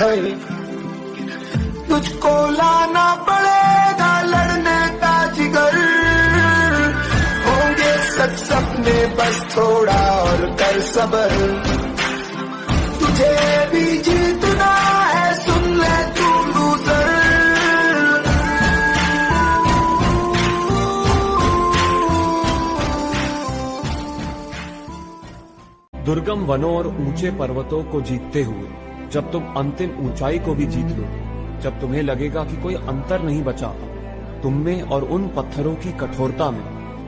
घर, तुझको लाना पड़ेगा लड़ने का जिगर, होंगे सच सपने बस थोड़ा और कर सबर, तुझे भी जीतना है सुन ले तू लूजर। दुर्गम वनों और ऊंचे पर्वतों को जीतते हुए जब तुम अंतिम ऊंचाई को भी जीत लो, जब तुम्हें लगेगा कि कोई अंतर नहीं बचा तुम में और उन पत्थरों की कठोरता में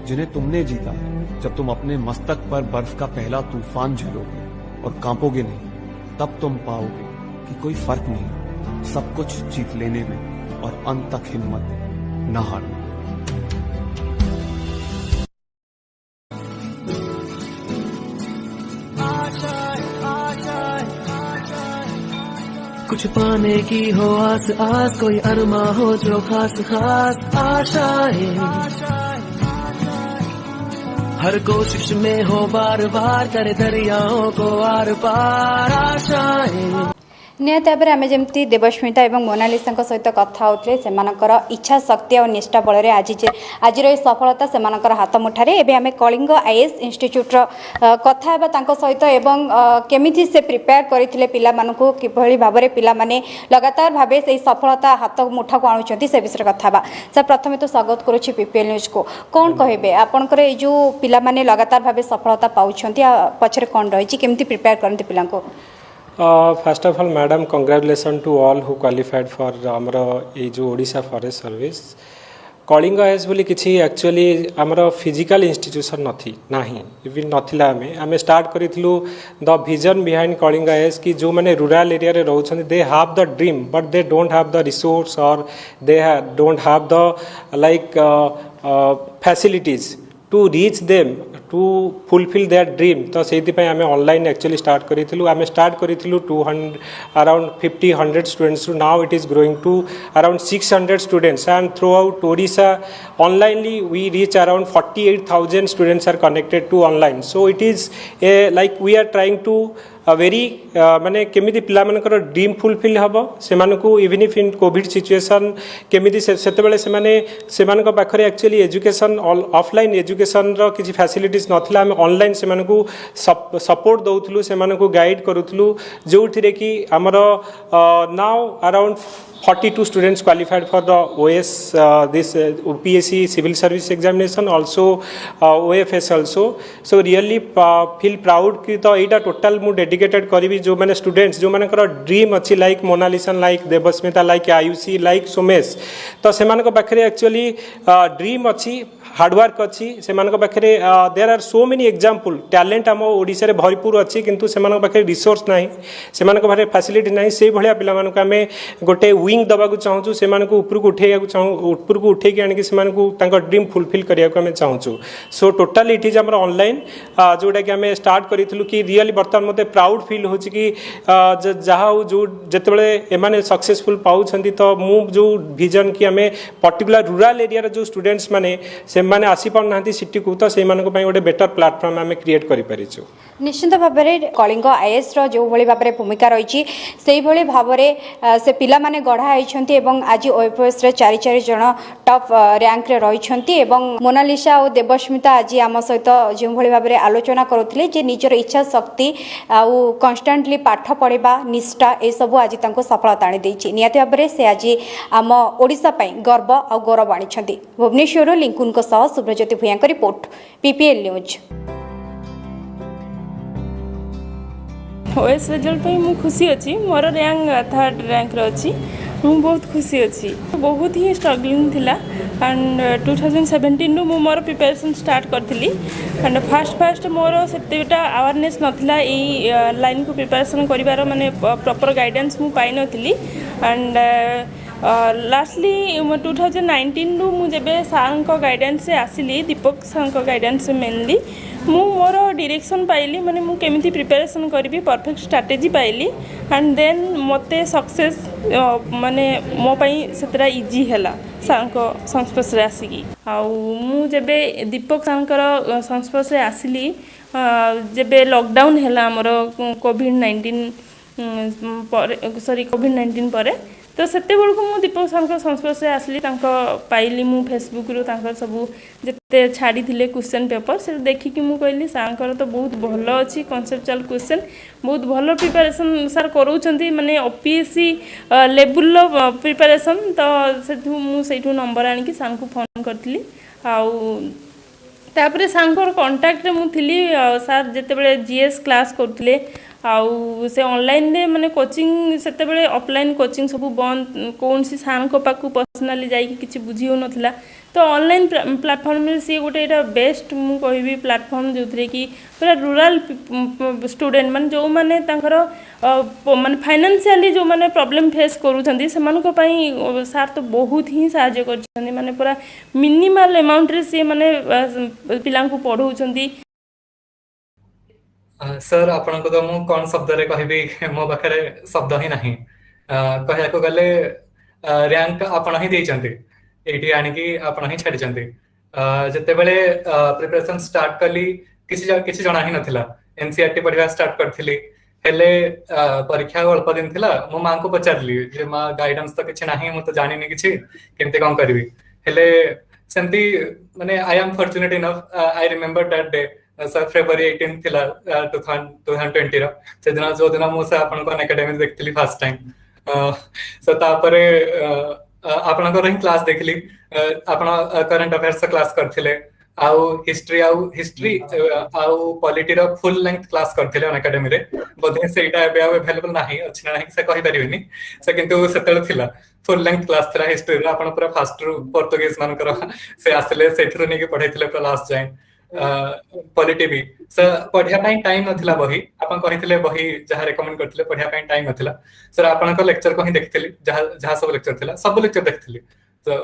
जिन्हें तुमने जीता है, जब तुम अपने मस्तक पर बर्फ का पहला तूफान झेलोगे और कांपोगे नहीं, तब तुम पाओगे कि कोई फर्क नहीं सब कुछ जीत लेने में और अंत तक हिम्मत न हारने। कुछ पाने की हो आस आस, कोई अरमा हो जो खास खास आशाएं, हर कोशिश में हो बार बार करे दरियाओं को आर पार आशाएं। निहत भाव में आम जमी देवस्मिता और मोनालिसा सहित कथा होते इच्छा शक्ति और निष्ठा बल आज सफलता से हाथ मुठारे। एवं आम कलिंग आईएएस इंस्टीट्यूट कथा सहित एवं केमिति से प्रिपेयर करते पिलामानकु किभली भाव में पिला माने लगातार भाव से सफलता हाथ मुठा को आणुचंती से विषय कथा। सर प्रथम तो स्वागत करुच्ची पीपीएल न्यूज को। कौन कहे आपंकर जो पिला माने लगातार भाव सफलता पाउछंती पछरे कौन रही केमिति प्रिपेयर करते पिला को? First of all madam congratulation to all who qualified for आमर ये जो Odisha forest service. Kalinga IAS बोली किसी एक्चुअली आमर फिजिकल इंस्टीट्यूशन नहीं इवन नथिला आम स्टार्ट करूँ the vision behind Kalinga IAS कि जो मैंने रूरल एरिया रे रोचंती they have the dream but they don't have the resource और they don't have the like facilities to reach them to fulfil their dream. तो से आम ऑनलाइन एक्चुअली स्टार्ट करूँ आम स्टार्ट करूँ 200 around 50-100 students to now it is growing to around 600 students and throughout Odisha onlinely we reach around 48,000 students are connected to online. So it is a like we are trying to very माने केमिति पिला मानकर dream fulfil हम से even if in covid situation केमिति सेतेबेले से पाखरे एक्चुअली एजुकेशन ऑफलाइन एजुकेशन रो किसी फैसिलिटीज नथिला आम ऑनलाइन से सपोर्ट दउथलु से गाइड करूथलु जो थिरे कि हमर now around 42 students qualified for the OS this UPSC civil service examination also OFS also. So really feel proud कि तो एटा टोटल मु डेडिकेटेड करी जो मैंने स्टूडेंट्स जो मैंने ड्रीम अच्छी like Monalisa like Debasmita like Ayushi like Somesh तो से पाखे एक्चुअली ड्रीम अच्छी हार्डवर्क अच्छी से पाखे there are so many example talent आम ओडिशा रे भरपूर अच्छी किंतु से पाखे रिसोर्स ना से पाखे फैसिलिटी ना से भाया पिला आम गोटे विंग दबाक चाहूँ से उपरको उठे उपरको उठे आनिक ड्रीम फुलफिल करने चाहूँ। सो टोटाल इट इज आम ऑनलाइन जोटा कि आम स्टार्ट करूँ कि रियली बर्तमान मत प्राउड फिल हो जहाँ हो जो जिते एम सक्सेसफुल पाँच तो मु जो विजन कि आम पर्टिकुलर रूरल एरिया जो स्टूडेंट्स माने मैंने आसी पाना सिटी को तो से गोटे बेटर प्लाटफर्म आम क्रिएट कर निश्चित भाव में कलिंग आईएएस जो भाई भाव में भूमिका रही से भाव में से पिला माने गढ़ाई आज ओएफएस 4 जन टॉप रैंक रे रही मोनालिसा और देवस्मिता आज आम सहित जो भाव में आलोचना करुले निजर इच्छा शक्ति आउ कन्स्टांटली पाठ पढ़ा निष्ठा ये सब आज सफलता आनी निहाती भाव में से आज आम ओडिशा गर्व और गौरव आनी। भुवनेश्वर लिंकुन सुब्रज्योति भूया report PPL news. OS result मु खुशी अच्छी मोर रैंक 3rd रैंक अच्छी मु बहुत खुशी अच्छी बहुत ही स्ट्रगलिंग थिला एंड 2017 रु मु मोर प्रिपरेशन स्टार्ट करथिली एंड फास्ट मोर सेतेटा अवेयरनेस नथिला ए लाइन को प्रिपरेशन करिवार माने प्रॉपर गाइडेंस मु पाइ नथिली एंड लास्टली 2019 रु मु जेबे सार गाइडेंस से आसिली दीपक सार गाइडेंस मेनली मु मोर डायरेक्शन पाइली माने मु केमिति प्रिपरेशन करी परफेक्ट स्ट्रैटेजी पाइली एंड देन मते सक्सेस माने मो पई सेतरा इजी हैला सारको संस्पर्श रे आसिकी आउ मु जेबे दीपक सारकर संस्पर्श रे आसिली जेबे लॉकडाउन हैला हमर कोविड-19 सॉरी कोविड-19 पर तो सेते बेलू मु दीपक सर संस्पर्श आसली पाइली मु फेसबुक रू सब जिते छाड़ी थे क्वेश्चन पेपर से देखिकी मु कहली सर तो बहुत भल अच्छी कनसेप्चुअल क्वेश्चन बहुत भल प्रिपरेशन सर करोचंती माने ओपीएससी लेवल प्रिपरेशन तो से नंबर आनिकी सर को फोन करती तापर सांकर कांटेक्ट मु थिली सर जेतेबेले जीएस क्लास करथिले आउ से ऑनलाइन रे माने कोचिंग सेतेबेले ऑफलाइन कोचिंग सब बंद कौन सी सार को पाकू पर्सनली जाई किछि बुझी हो नथिला तो ऑनलाइन प्लेटफॉर्म रे सी गोटे एटा बेस्ट मु कहबी प्लेटफॉर्म जोथरे कि पूरा रूरल स्टूडेंट माने जो माने तांकर माने फाइनेंशियली जो माने प्रॉब्लम फेस करूछंती सेमानको पई सर तो बहुत ही सहायता करछंती माने पूरा मिनिमल अमाउंट रे से माने पिलांको पढौछंती। सर आपण को तो मु कौन शब्द रे कहबी मो पाखरे शब्द ही नहीं कहया को गले रैंक आपण ही देइचंती एठी आनी की आपण ही छाडिचंती जते बेले प्रिपरेशन स्टार्ट कली किसी जणा ही नथिला एनसीईआरटी पढिबा स्टार्ट करथिली हेले परीक्षा अल्प दिन थिला मो मां को पचारली जे मां गाइडेंस तो किछि नाही मु तो जानि नि किछि केमते कोन करबी हेले सेमती माने I am fortunate enough I remember that day sir February 18 थिला 2020 रो से दिन जो दिन मु से आपन को एकेडमी देखथिली फर्स्ट टाइम सो तापरे आपन को रही क्लास देखली आपन करंट अफेयर्स क्लास करथिले आउ हिस्ट्री आउ पॉलिटी रो फुल लेंथ क्लास करथिले ऑन एकेडमी रे बोधे सेटा एबे अवेलेबल नाही अछि नाही से कहि परिबिनी से किंतु सेतल थिला फुल लेंथ क्लास थिला हिस्ट्री रो आपन पूरा फास्ट रू पोर्तुगीज मान कर से आसले सेथरो ने के पढैथिले पूरा लास्ट जाए पॉलिटी भी सर पढ़िया पाई टाइम नथिला बही आपन कहिथिले बही जहा रेकमेंड करथिले पढ़िया पाई टाइम नथिला सर आपन को लेक्चर को ही देखथिली जहा सब लेक्चर थिला सब लेक्चर देखथिली तो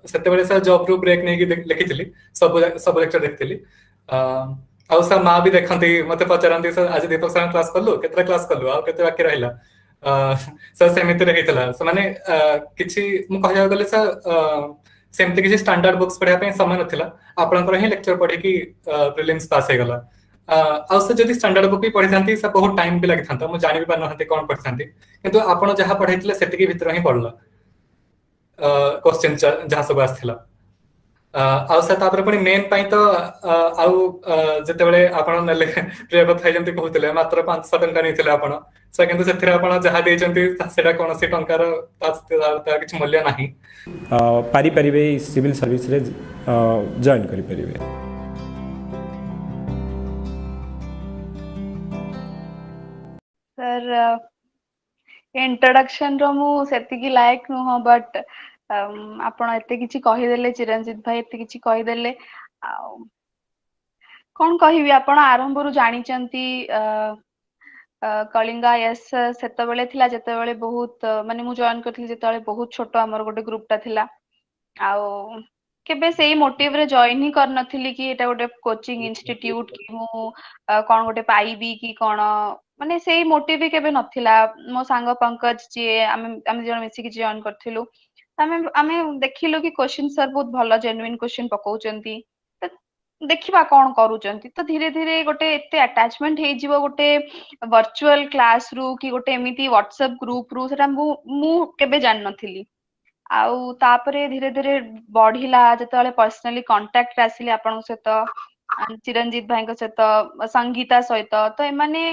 सेते बेले सर जॉब रू ब्रेक नै की लिखिथिली सब लेक्चर देखथिली आ सर मां भी देखंती मते पचारंती सर आज दीपक सर क्लास करलो केतरा क्लास करलो आ केते बाकी रहिला सर सेमिति रहितला सो माने किछि मु कहया गले सर सेमती किसी स्टैंडर्ड बुक्स पढ़ा पे समय नथिला आपनकर ही लेक्चर पढ़ी की प्रीलिम्स पास हे गला आ से जदी स्टैंडर्ड बुक भी पढ़ी थांती सब बहुत टाइम भी लागि थांता मु जानि भी पान नहते कोन पढ़ी थांती किंतु आपन जहा पढ़ैतिले सेति के भीतर ही पढ़ला क्वेश्चन जहा सब आथिला आ से तापर पनि मेन पई तो आउ जते बेले आपन नले प्रेम थाइ जंती कहउतले मात्र 500 टंका नैथिले आपन से किंतु सेथिरा आपन जहा देचंती सेटा कोनसी टंकार ता किछ मूल्य नाही पारी परिबे सिविल सर्विस रे जॉइन करि परिबे। सर इंट्रोडक्शन रो मु सेति की लायक नुह बट आपण एते किछि कहि देले चिरंजीत भाई एते किछि कहि देले कोन कहिबी आपण आरंभ रु जानि चंती कलिंगा यस सेते बेले थिला जेते बेले बहुत माने मु जॉइन करथि जेते बेले बहुत छोटो हमर गोटे ग्रुप ता थिला आउ केबे सेही मोटिव रे जॉइन ही कर नथिली कि एटा गोटे कोचिंग इंस्टीट्यूट कि मु कोन गोटे पाइबी कि कोन माने सेही मोटिव भी केबे नथिला मो सांग पंकज जी आमे जण मिसी कि जॉइन करथिलु आमे देखिलो कि क्वेश्चन सर बहुत भलो जेन्युइन क्वेश्चन पकाउचंती देखिबा कोन करूचंती तो धीरे धीरे गोटे एते अटैचमेंट हे जीवो गोटे वर्चुअल क्लास रू कि गोटे एमिति व्हाट्सएप ग्रुप रू सेटा मु केबे जान नथिली आउ तापरे धीरे धीरे बढ़िला जतले पर्सनली कांटेक्ट आसिले आपन सहित चिरंजीत भाई सहित संगीता सहित तो एमाने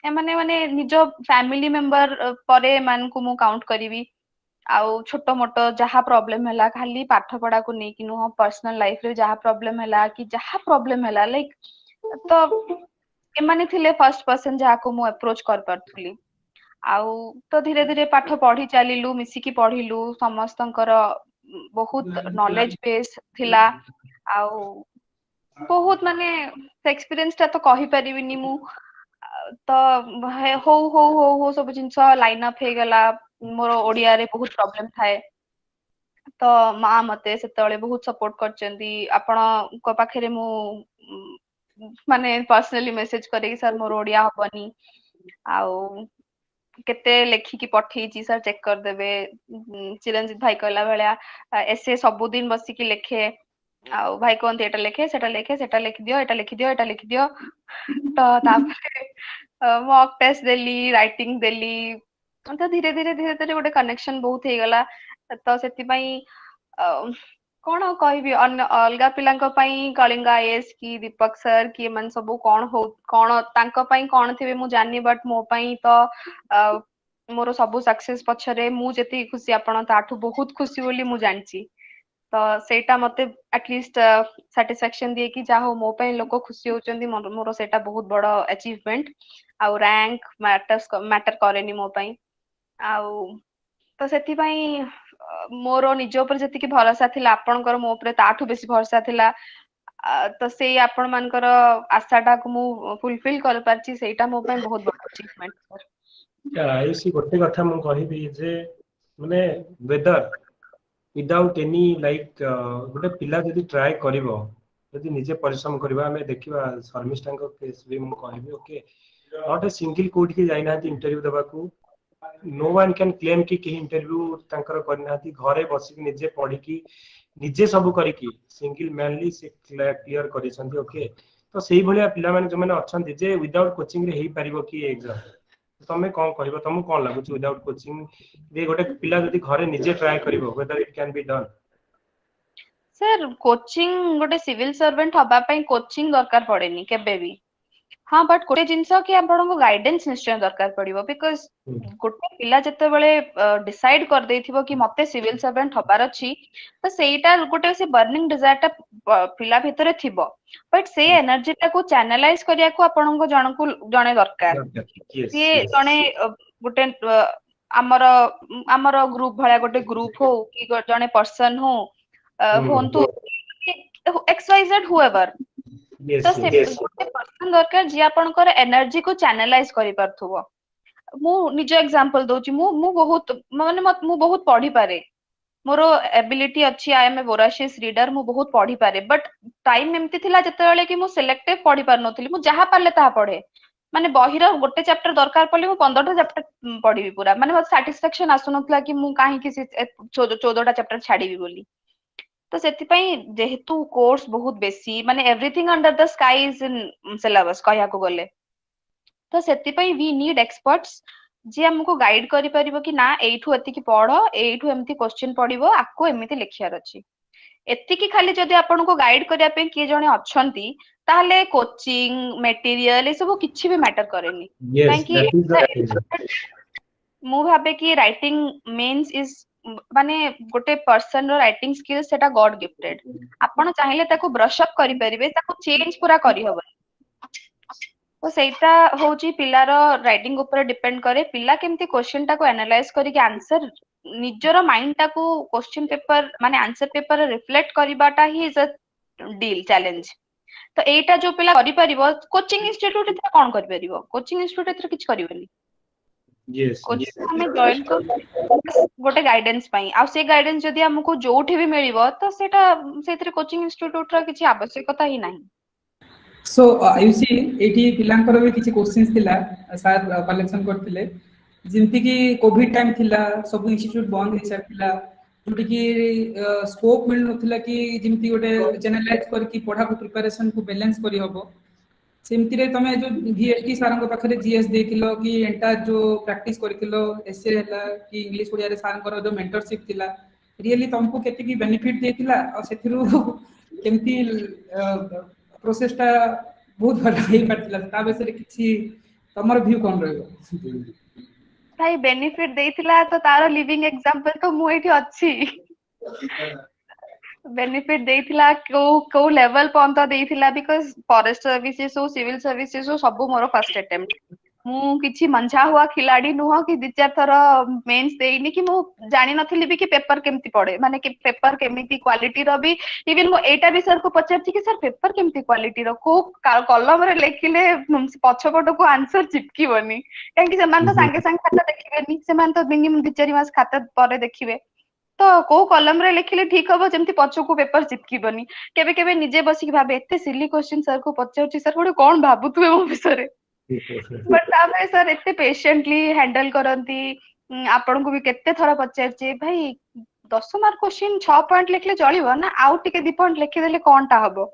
माने निज फैमिली मेंबर परे मान को मु काउंट करिवि आउ छोटो मोटो जहा प्रॉब्लम हैला खाली पाठ पढ़ा को नै कि नो पर्सनल लाइफ रे जहा प्रॉब्लम हैला कि जहा प्रॉब्लम हैला लाइक तो एमाने थिले फर्स्ट पर्सन जहा को मु अप्रोच कर परथुली आउ तो धीरे धीरे पाठ पढ़ी चलिलु मिसिकी पढ़िलु समस्तंकर बहुत नॉलेज बेस थिला आउ बहुत माने एक्सपीरियंस ता तो कहि परिबिनी मु तो हो सब जिंस लाइन अप हे गला मोर ओडिया रे बहुत प्रॉब्लम थाए तो मां मते सेतळे बहुत सपोर्ट करचंदी आपण को पाखरे मु माने पर्सनली मेसेज करे सर मोर ओडिया हबनी आउ केते लेखी की पठेई छी सर चेक कर देबे चिरंजीत भाई कहला भलिया एसे सब दिन बसी की लेखे आउ भाई कोन एटा लेखे सेटा लिखि दियो एटा लिखि दियो तो तापर मॉक टेस्ट देली राइटिंग देली तो धीरे धीरे गोटे कनेक्शन बहुत हो गला तो से कौन कहबी अलगा पिलांको पई कलिंग आईएएस की दीपक सर की मन सब कौन हो कौन तांको पई कौन थिबे मु जानी बट मो पई तो मोर सब सक्सेस पछरे मु जति खुशी आपण ताठू बहुत खुशी बोली मु जानची तो सेटा मते एटलीस्ट सैटिस्फैक्शन दिए कि जा हो मो पे लोक खुशी होचंदी मोर सेटा बहुत बड़ अचीवमेंट आउ रैंक मैटर करेनी मो पई आउ तो सेति पई मोर निज ऊपर जति भरोसा थिला आपणकर मो ऊपर ताठू बेसी भरोसा थिला तो से आपण मानकर आशाटा को मु फुलफिल कर पारची सेटा मो पे बहुत बड़ अचीवमेंट सर आयुषी गोटे कथा मु कहबी जे माने वेदर विदाउट एनी लाइक गोटे पिला जदि ट्राए करिवो जदि निजे परिश्रम करबा हमें देखिबा शर्मिष्ठा को केस भी मु कहबी okay not a single code की जाइना इंटरव्यू देबा को नो वन कैन क्लेम कि कहीं इंटरव्यू तांकर करना घरे बसिक निजे पढ़ी की निजे सब करिकी सिंगल मैनली से क्लियर करिसंती ओके तो सेही भलिया पिला माने जो माने अछंती जे विदाउट कोचिंग रे हेई परिबो की एग्जाम तमे कोन कहबो तुमको कोन लागु छि विदाउट कोचिंग रे गोटे पिला जदि घरे निजे ट्राई करिवो whether it can be done sir coaching गोटे सिविल सर्वेंट हबा पई कोचिंग दरकार पड़ेनी केबे भी हाँ बट गोटे जिनस कि आपको गाइडेंस निश्चय दरकार पड़िबो बिकॉज गोटे पिला जते बेले डिसाइड कर देथिबो कि मते सिविल सर्वेंट हबार अछि तो सेटा गोटे से बर्निंग डिजायर ता पिला भितरे थिबो बट से एनर्जी टा को चैनलाइज करिया को आपनको जणे दरकार से जणे गोटे हमर हमर ग्रुप भला गोटे ग्रुप हो कि जणे पर्सन हो होंतु XYZ हुएवर तो से गोटे पर्सन दरकार जे आपनकर एनर्जी को चैनलाइज करि परथुबो मु निज एग्जांपल दोची मु बहुत माने मु बहुत पढ़ी पारे मोर एबिलिटी अछि I M A voracious reader मु बहुत पढ़ी पारे बट टाइम एम्ति थिला जते बेले कि मु सिलेक्टिव पढ़ी पार नथली मु जहा पारले ता पढ़े माने बहिर गोटे चैप्टर दरकार पड़ले मु 15टा चैप्टर पढ़ीबी पूरा माने मत सैटिस्फैक्शन आसु नथला कि मु काहे कि 14टा चैप्टर छाडीबी बोली तो सेतिपई जेहेतु कोर्स बहुत बेसी माने everything under the sky is in syllabus कहया को गले तो सेतिपई वी नीड एक्सपर्ट्स जे हमको गाइड करि परिबो कि ना एठु एति कि पढ एठु एमति क्वेश्चन पडिबो आको एमिति लिखियार अछि एति कि खाली जदि आपनको गाइड करिया पे के जणे अछंती ताहले कोचिंग मटेरियल ए सब किछि भी मैटर करेनी मु भाबे कि राइटिंग मीन्स इज माने गोटे पर्सन रो राइटिंग स्किल सेटा गॉड गिफ्टेड आपण चाहिले ताको ब्रश अप करि परिबे ताको चेंज पूरा करि हबो तो सेटा होची पिलार राइटिंग ऊपर डिपेंड करे पिला केमती क्वेश्चन टा को एनालाइज करी के आंसर निजरो माइंड टा को क्वेश्चन पेपर माने आंसर पेपर रिफ्लेक्ट करिबाटा ही इज अ डील चैलेंज तो एटा जो पिला करि परिबो कोचिंग इंस्टीट्यूट एटा कोन करि परिबो कोचिंग इंस्टीट्यूट एटा किछ करिवनी यस कोचिंग हमें जॉइन कर गोटे गाइडेंस पई आ से गाइडेंस जदी हमको जोठी भी मिलिबो तो सेटा सेतरे कोचिंग इंस्टीट्यूट रा किछ आवश्यकता ही नाही सो आयुषी एठी पिलांकर भी किछि क्वेश्चंस थिला सर कलेक्शन करथिले जिंति कि कोविड टाइम थिला सब इंस्टीट्यूट बंद हे थिला जोटी कि स्कोप मिल नथिला कि जिंति गोटे चैनलाइज कर कि पढ़ा को प्रिपरेशन को बैलेंस करी हबो सेमति रे तमे जो जीएसटी सारंग पाखरे जीएस देखिलो कि एंटा जो प्रैक्टिस करथिलो एसए हला कि इंग्लिश ओडिया रे सारंगर जो मेंटरशिप थिला रियली तुमको केते की बेनिफिट देथिला और सेथिरु केमति प्रोसेस टा बहुत भला हे करथिला ता बेसरे किछि तमर व्यू कोन रहबो भाई बेनिफिट देथिला तो तारो लिविंग एग्जांपल तो मु एठी अछि बेनिफिट देथिला को लेवल पॉइंट देथिला बिकॉज़ फॉरेस्ट सर्विसेज हो सिविल सर्विसेज हो सब मोर फर्स्ट अटेम्प्ट मु किछि मंझा हुआ खिलाड़ी नुह कि 2-4 थर मेंस देइनी कि मु जानि नथिली भी कि पेपर केमति पड़े माने कि पेपर केमिति क्वालिटी रो भी इवन मु एटा भी सर को पचारछि कि सर पेपर केमति क्वालिटी रो को कलम रे लेखिले पछपट को आंसर चिपकीबनी काहे कि समान तो संगे संगे खाता देखिबेनी समान तो मिनिमम 2-4 मास खाता परे देखिबे तो को कलम रे लेखिले ठीक हबो जेमति पछो को पेपर चिपकीबनी केबे केबे निजे बसी कि भाबे एते सिली क्वेश्चन सर को पचारछि सर कोड कोन भाबुतबे मो विषय बट तामे सर एते पेशेंटली हैंडल करंती आपन को भी केते थरा पचारछि भाई 10 मार्क क्वेश्चन 6 पॉइंट लिखले चलिबो ना आउ टिके 2 पॉइंट लिखि देले कोनटा हबो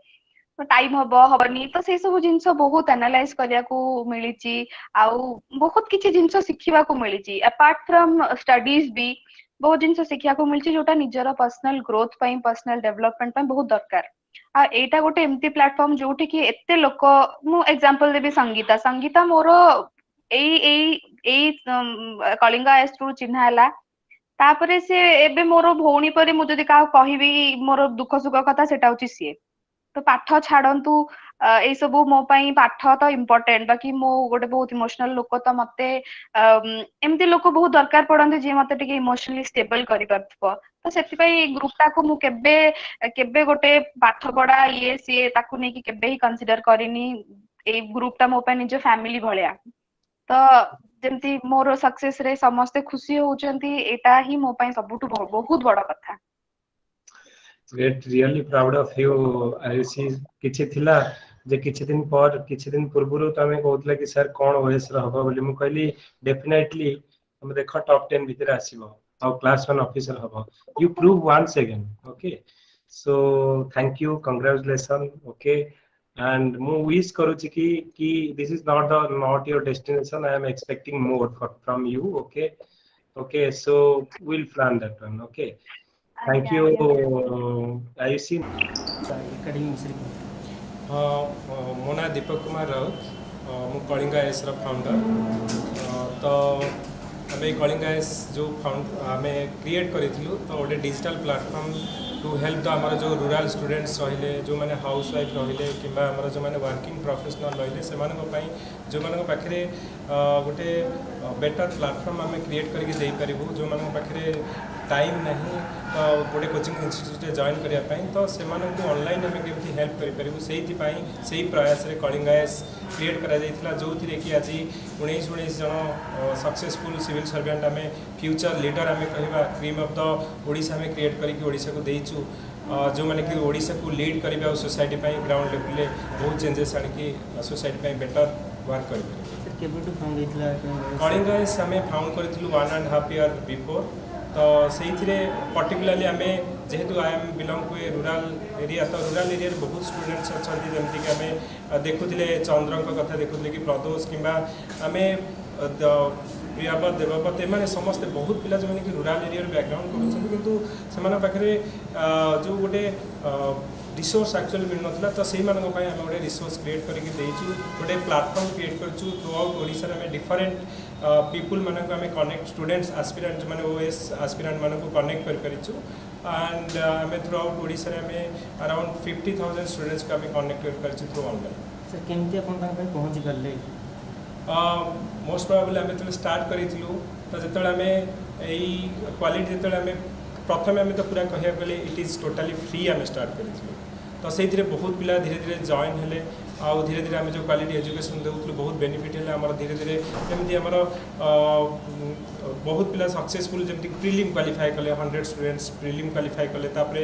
टाइम हबनी तो से सब जिनस बहुत एनालाइज करिया को मिली आउ बहुत किछि जिनस शिखिबा को मिली अपार्ट फ्रॉम स्टडीज भी बहुत जिनस शिखिया को मिली जोटा निजर पर्सनल ग्रोथ पई पर्सनल डेवलपमेंट पई बहुत दरकार आ एटा गोटे एमती प्लेटफॉर्म जोठी कि एते लोक मु एग्जांपल देबी संगीता संगीता मोर एई कलिंगा एस थ्रू चिन्हा हला तापरे से एबे मोर भौणी परे मु जदी का कहबी मोर दुख सुख कथा सेटा होची सी तो पाठ छाड़ू ए सब मो पाई पाठ तो इम्पोर्टेंट बाकी मो गोटे बहुत इमोशनल लोक तो मते एमती लोक बहुत दरकार पड़ते जी मते टिके इमोशनली स्टेबल करि परथबो तो सेति पई ग्रुप टा को मु केबे केबे गोटे पाठ पढ़ा ये सी ताकू नै कि केबे ही कंसीडर करिनी ए ग्रुप टा मो पाई निज फैमिली भलिया तो जेमती मोर सक्सेस रे समस्ते खुशी होउचंती एटा ही मो पाई सबुटु बहुत बड़ कथा Great, really proud of you. Ayushi किछि थिला जे किछि दिन पूर्वरु तो हमें कहतला कि सर कोन ओएस रहबो बोली मु कहली डेफिनेटली हम देखो टॉप 10 भीतर आसीबो और क्लास 1 ऑफिसर हबो you prove once again okay so thank you congratulation okay and मु विश करू छी कि this is not your destination I am expecting more from you okay okay so will plan that one okay Thank you, Ayushi. मो ना दीपक कुमार राउत मु Kalinga S रा founder तो आम कलिंगा एस जो आम क्रिएट करूँ तो गोटे digital platform to help the आमर जो रूरल स्टूडेंट्स रहिले जो मैंने हाउस वाइफ रहिले कि जो मैंने वर्किंग प्रोफेशनल रहिले से जो पाखे गोटे बेटर प्लेटफॉर्म आम क्रिएट करके दे पारिबु जो पाखे टाइम नहीं तो गोटे कोचिंग इंस्टीट्यूट जॉइन करने तो से ऑनलाइन आम केमती हेल्प करूँ से प्रयास रे कलिंगा एस क्रिएट करा जो थी कि आज 19 जन सक्सेसफुल सिविल सर्वेंट आम फ्यूचर लीडर आम कह क्रीम ऑफ द ओडिशा में क्रिएट करके ओडिशा को देचु जो मैंने कि ओडिशा को लीड करेंगे सोसाइटी ग्राउंड लेवल बहुत चेंजेस आनिकी सोसाइटी बेटर वर्क कर कलिंगा एस आम फाउंड करूँ 1.5 year बिफोर तो से पर्टिकुलरली आम जेहेतु I am belong to a rural area तो रूरल एरिया बहुत स्टूडेंट्स अच्छा जमीक आम देखुले चंद्र कथा देखुले कि प्रदोष कि आम प्रियावत देवव्रत एम समस्ते बहुत पिला जो कि रूरल एरिया बैकग्राउंड करें जो गोटे रिसोर्स एक्चुअली मिल ना तो से आम गोटे रिसोर्स क्रिएट करके गोटे प्लेटफॉर्म क्रिएट कर थ्रू आउट ओडिशा में डिफरेंट पीपुल मानक आम कनेक्ट स्टूडेंट्स एस्पिरेंट जो मैंने ओएस एस्पिरेंट मानक कनेक्ट करूँ एंड आम थ्रू आउट ओडिशा में अराउंड 50,000 स्टूडेंट्स को आम कनेक्ट कर थ्रू ऑनलाइन सर केमती अपन पहुँची पारे मोस्ट प्रोबेबली आम जो स्टार्ट करूँ तो जो आम क्वालिटी जो आम प्रथम आम तो पूरा कह गले इट इज टोटाली फ्री आम स्टार्ट करूँ तो से बहुत पिला धीरे धीरे जॉइन हेले आउ धीरे धीरे आम जो क्वालिटी एजुकेशन देउथलु बहुत बेनिफिट है आमर धीरे धीरे जमी आमर बहुत पिला सक्सेसफुल जमी प्रिलिम क्वालिफाई कले 100 स्टूडेंट्स प्रिलिम क्वालिफाई कले तापरे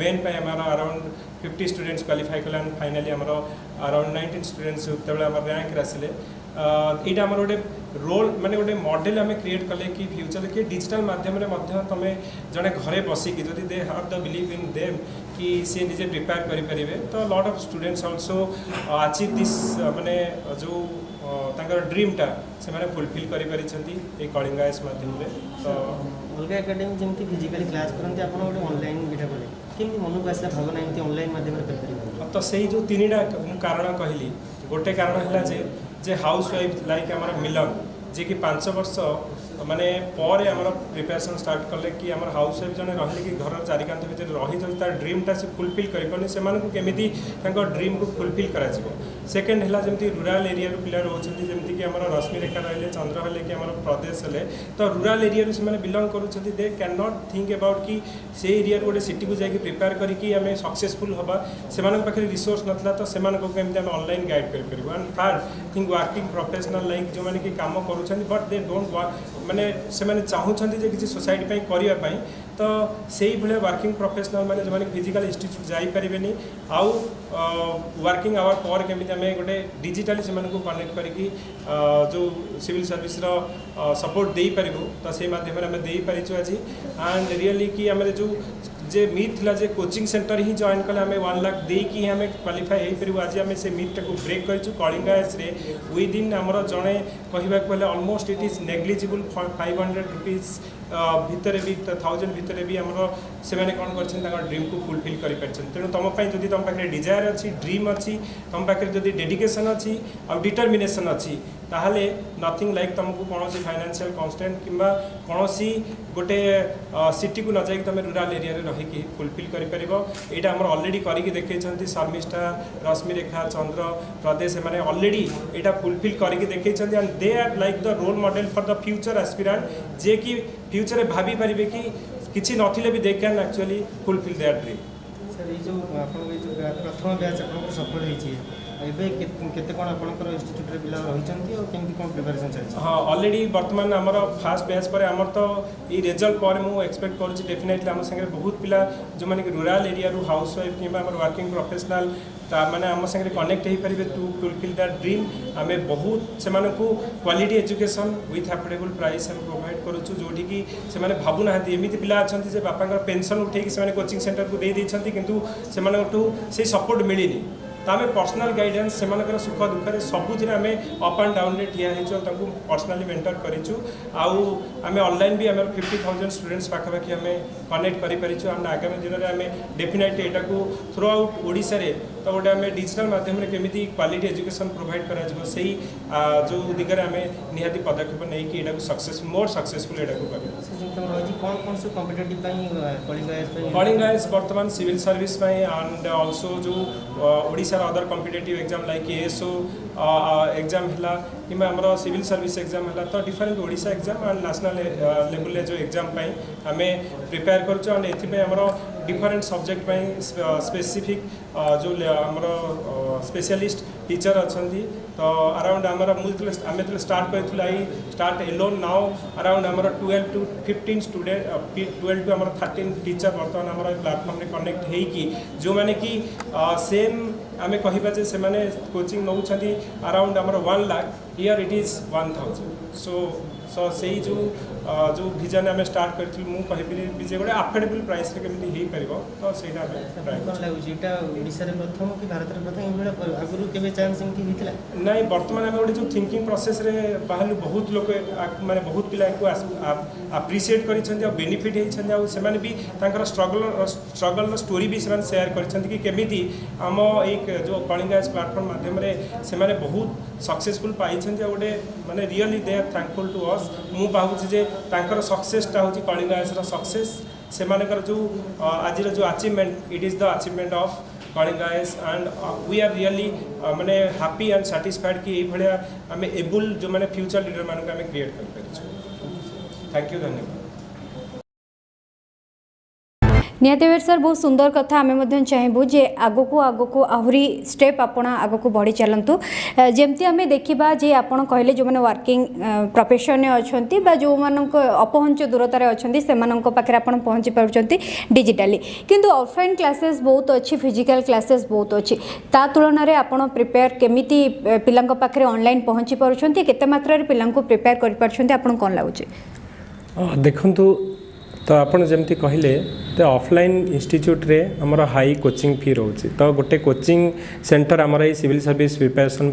मेन पे आमर अराउंड 50 स्टूडेंट्स क्वालिफाई कले एंड फाइनली आमर अराउंड 19 स्टूडेंट्स जो आम रैंक आसिले यहाँ आम गोटे रोल माने गोटे मॉडल आम क्रिएट कले कि फ्यूचर कि डिजिटल माध्यम तुम जड़े घरे बसिकी जदि दे have the believe in them कि सी निजे प्रिपेयर करें तो lot of students also achieve this माने जो तांकर ड्रीमटा से माने फुलफिल करें कलिंगा एस माध्यम तो अलग एकेडमी जमी फिजिकली क्लास करते आप ऑनलाइन भिडियो कले केमती मन को आसा भावना एमती ऑनलाइन माध्यम तो से जो 3टा कारण कहली गोटे कारण है जे हाउस वाइफ लाइक आम मिलन जे कि 5 वर्ष माने पर आम प्रिपेरेसन स्टार्ट कले कि आम हाउस वाइफ जन रही कि घर चारिकांत भितर रही तार ड्रीमटा से फुलफिल करें से केमी ड्रीम को फुलफिल कर सेकेंड है जमी रूराल एरिया पिला रोचे जमीक आम रश्मि रेखा रही चंद्र हेले कि आम प्रदेश हेले तो रूराल एरिया से बिलंग करुँच they can not think about कि से एरिया गोटे सिटी को जाकि प्रिपेयर करके आम सक्सेसफुल हवा से पाखे रिसोर्स नाला तो से ऑनलाइन गाइड करें and third think working professional like जो मैंने कि काम करुँच बट दे डोंट वर्क माने से माने चाहूँगी जे किसी सोसाइटी करने तो से भाया वर्किंग प्रोफेशनल माने जो फिजिकल इंस्टीट्यूट जापरेनि आउ वर्किंग आवर पर केमी आम गोटे डिजिटाली से कनेक्ट करके जो सिविल सर्विस सपोर्ट दे पारू तो से माध्यम दे पारिछु आज एंड रियली कि आम जो जे मीथ थिला जे कोचिंग सेंटर ही जॉइन कले आम 1 लाख देकी ही आम क्वालिफाई हो पार आज आम से मीथ टाक ब्रेक करूँ कलिंग आईएएस विद इन आमर जड़े कहवाक almost it is negligible 500 rupees भितर भी 1000 भितर भी आमर से कौन कर ड्रीम को फुलफिल कर तेणु तुम जब तुम पाखे डिजायर अच्छी ड्रीम अच्छी तुम पाखे जब डेडिकेशन अच्छी आ डिटर्मिनेशन अच्छी ताहले नथिंग लाइक तुमको कौन फाइनेंशियल कन्स्टेंट किंबा कौन गोटे सिटी को न जाकि तुम रूराल एरिया रही फुलफिल कर ऑलरेडी करके देखते शर्मिष्ठा रश्मिरेखा चंद्र प्रदेश से ऑलरेडी यहाँ फुलफिल करके देखते and they are like the role model for the future aspirant जे कि फ्यूचर में भाभी पारे कि किसी नथिले भी they can actually fulfil their dream. Sir ये जो प्रथम बैच आप सफल होती केते कोन आपनकर इंस्टीट्यूट रे पिला रहिचंती और केमती कोन प्रिपरेशन चलछि? हाँ ऑलरेडी वर्तमान आमर फास्ट बैच पर आमर तो ये रिजल्ट पर मु एक्सपेक्ट करूँ डेफिनेटली आम संगे बहुत पिला जो माने रूराल एरिया रू हाउस वाइफ कि वर्किंग प्रोफेशनल मैंने आम संगे कनेक्ट हो पारे टू फुलफिल दैट ड्रीम आम बहुत से quality education with affordable price आम प्रोवाइड करूँ जोटि से भावुना एमती पिला अच्छा बापा पेंशन उठे से कोचिंग सेंटर को दे देते किंतु से सपोर्ट मिलनी तो आम पर्सनाल गाइडेंस से सुख दुखे सबुथ आम अप एंड डाउन ठिया हो पर्सनाली मेंटर करूँ आम ऑनलाइन भी आम 50,000 स्टूडेंट्स पाखापाखि आम कनेक्ट करें आगामी दिन में आम डेफिनेटली यहाँ को थ्रू आउट ओडिशा रे तो गोटे आम डिजिटल माध्यम केमी क्वालिटी एजुकेशन प्रोवाइड कर जो दिगरे आम निहाती पदक्षेप नहीं कि सक्सेस मोर सक्सेसफुल यहाँ कलिंग आईएएस बर्तमान सिविल सर्विस एंड ऑल्सो जो Odisha other competitive exam like ASO exam है कि आमर सिविल सर्विस एग्जाम है तो different Odisha exam and national level जो एग्जाम आम प्रिपेयर करूँ एंड एमर डिफरेंट सब्जेक्ट स्पेसिफिक जो आमर स्पेशलिस्ट टीचर अच्छा तो अराउंड आमर मुझे आम जो स्टार्ट करूँ I start alone now around आमर 12 to 15 स्टूडेंट 12 to आमर 13 टीचर बर्तमान आमर प्लाटफॉर्म में कनेक्ट होगी जो मैंने कि सेम आम कह से कोचिंग नौ अराउंड आमर 1 लाख हियर इट इज 1000 सो से जो विजन आम स्टार्ट करूँ मुझे गोटे अफोर्डेबल प्राइस केमी हो पार तो सहीटा प्रथम कि भारत प्रथम आगुरी के चांस नहीं बर्तमान आम गोटे जो थिंकिंग प्रोसेस रे बाहर बहुत लोग माने बहुत पिला अप्रिशिएट कर बेनिफिट होती भी स्ट्रगल स्टोरी भी शेयर कर केमी आम एक जो कलिंग आईएएस प्लाटफॉर्म माध्यम से बहुत सक्सेसफुल पाई गोटे माने really they are thankful to us मु भावुँ जे तांकर सक्सेसटा हूँ कलिंग आईएएस सक्सेस से जो आज जो achievement it is the achievement of Kalinga IAS and we are really माने हैप्पी एंड सैटिस्फाइड कि ये आम एबल जो माने फ्यूचर लीडर मानक आम क्रिएट कर थैंक यू धन्यवाद। निहाती भाई सर बहुत सुंदर कथा आम चाहबू जे आगको आहरी स्टेप आपण आगको बढ़ी चलतु जमती आम देखा जे आपण कहले जो मैंने वर्किंग प्रोफेशन अच्छा जो अपहंच दूरतार अच्छा से पाखे आप पहुँची पार्टी डिजिटाली किंतु ऑफलाइन क्लासेस बहुत अच्छी फिजिकल क्लासेस बहुत अच्छी ता तुलन में आप प्रिपेयर केमिति पिलांक पाखे ऑनलाइन पहुँची पार्टी केते मात्रा पिलांक प्रिपेयर कर पार्टी आपन कौन लगुच देखु तो आपड़ जमती कहले तो ऑफलाइन इंस्टीट्यूट रे हमर हाई कोचिंग फी रोचे तो गोटे कोचिंग सेंटर आमर ये civil service preparation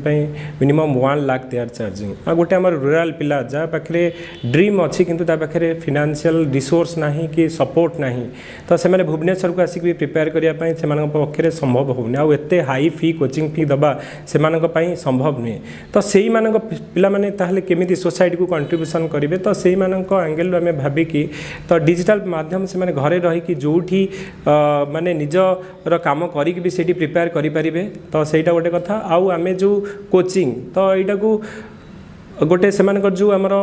minimum 1 lakh they are charging आ गोटे आमर रूराल पिला जहाँ पाखे ड्रीम अच्छी किंतु ता पाखे फाइनेंशियल रिसोर्स नहीं कि सपोर्ट नहीं तो से भुवनेश्वर को आसिक भी प्रिपेयर करने से पक्षे संभव होनी आउ एते हाई फी कोचिंग फी दबा से संभव नुहे तो से पिला माने ताहले केमिति सोसाइटी को कंट्रीब्यूशन करेंगे तो से एंगल आम भाविकी तो डिजिटल माध्यम से घरे रही जोठी माने निजर काम करी भी सेठी प्रिपेयर करि परिबे तो सेटा गोटे कथा आउ आमे जो कोचिंग तो यहाँ को गोटे से जो आमर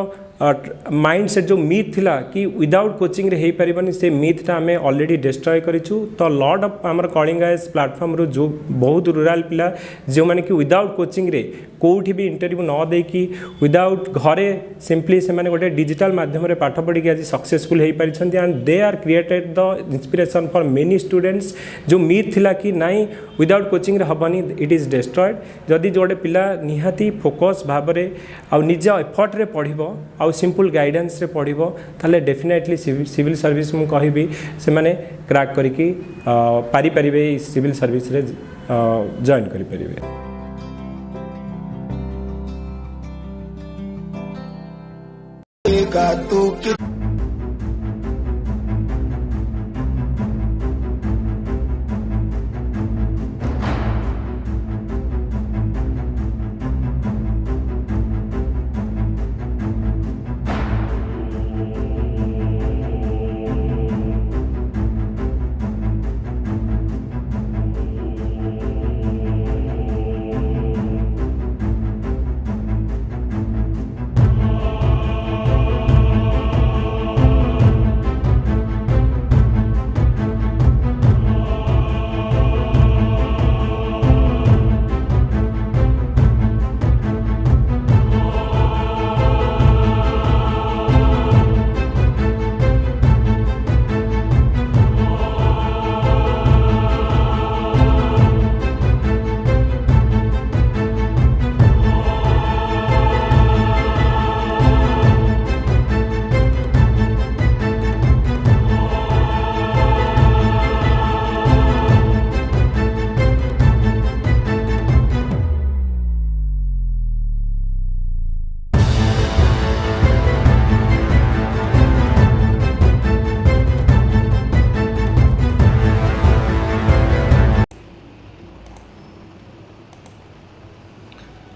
माइंड सेट जो मिथ थिला कि विदाउट कोचिंग रे हे परिबनी से मिथटा आमे ऑलरेडी डिस्ट्रॉय करिछु तो लॉट ऑफ आमर कलिंग आईएएस प्लेटफॉर्म रो जो बहुत रूराल पिला जो माने कि विदाउट कोचिंग रे कोठी भी इंटरव्यू न दे कि विदाउट घरे सिंपली से माने गोटे डिजिटल माध्यम रे पाठ पढ़ी आज सक्सेसफुल हो पारिछन्ती and they are created the inspiration for many students जो मिथ थिला कि नाई विदाउट कोचिंग रे हबनी इट इज डिस्ट्रॉयड जदि जोटे पिला निहाती फोकस भाव रे आ निज एफर्ट रे पढ़िबो आ आउ सिंपल गाइडेंस रे पढ़िबो ताले डेफिनेटली सिविल सर्विस मु कहबी से माने क्रैक करिकी पारी परिबे सिविल सर्विस रे जॉइन करि परिबे। तू कि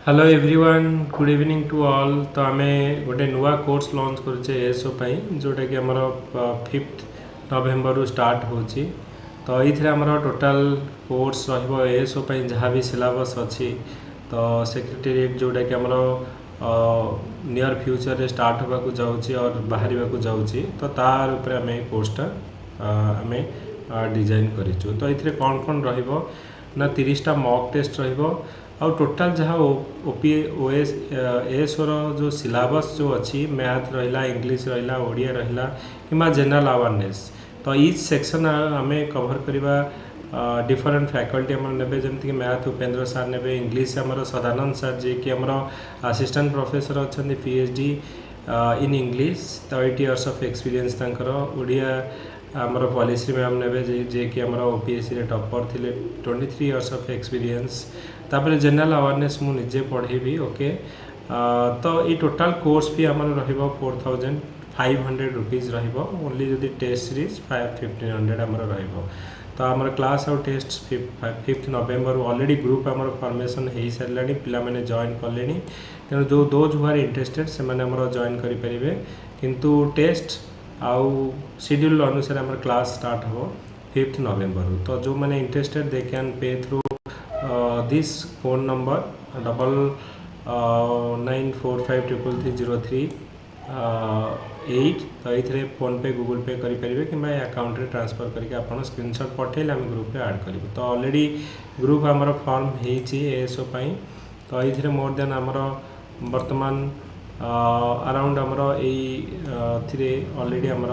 hello everyone, good evening to all. तो आम गोटे नुआ कोर्स लॉन्च करुचे एएसओ पाई, जोटा कि आमर 5 नवेम्बर स्टार्ट होची। तो ये आमर टोटाल कोर्स रहिबो एएसओ पाई जहाँ भी सिलेबस अच्छी। तो सेक्रेटेरिएट जोटा कि आमर नियर फ्यूचर रे स्टार्ट होगा को जाउची और बाहर को जाउची। तो तार ऊपर आम कोर्सटा आम डिजाइन करिचु। तो ये कौन कौन रहिबो ना 30टा मॉक टेस्ट रहिबो और टोटाल जहाँ ओएस एएसओ जो सिलेबस जो अच्छी मैथ रहिला, इंग्लिश रहिला, ओडिया रहिला कि जनरल अवेयरनेस। तो ईच सेक्शन आम कवर करवा डिफरेंट फैकल्टी आम ने जमीक मैथ उपेन्द्र सार ने, इंग्लिश आमर सदानंद सार जी कि आमर असिस्टेंट प्रोफेसर अच्छा पीएचडी इन इंग्लिश। तो 8 years ऑफ एक्सपीरियंस तांकर। ओडिया आमर पॉलिसी मैम ने जे कि आमर ओपीएससी रे टॉपर थिले, 23 years ऑफ एक्सपीरियंस। तापर जनरल अवेयरनेस मु निजे पढ़ेबी। ओके, तो ये टोटाल कोर्स भी आमर रहिबो 4500 रुपीज रहिबो। ओनली जदि टेस्ट सीरीज 1500 आमर रहिबो। तो आमर क्लास और टेस्ट 5 नवेम्बर ऑलरेडी ग्रुप आमर फॉर्मेशन हो सारे, पिला माने जॉइन कले। तेणु जो दोज हु आर इंटरेस्टेड से माने आमर जॉइन करि परिबे। किंतु टेस्ट आउ शेड्यूल अनुसार आमर क्लास स्टार्ट हो 5 नवेम्बर। तो जो माने interested they can pay through this phone number 9945330338। तो ये फोन पे गूगल पे करेंगे कि अकाउंट रे ट्रांसफर करके आप स्क्रीनशॉट पठेले आम ग्रुप रे ऐड करूँ। तो ऑलरेडी ग्रुप आमर फॉर्म होती एएसओ पाई। तो ये मोर देन आमर वर्तमान अराउंड आमर ये ऑलरेडी आमर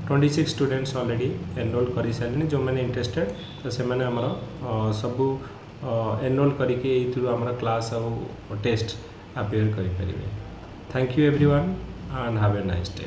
26 स्टूडेंट्स ऑलरेडी एनरोल कर सारे। जो मैंने इंटरेस्टेड तो से मैंने आमर सबू एनरोल करके आमर क्लास और टेस्ट अपेयर करें। Thank you everyone and have a nice day.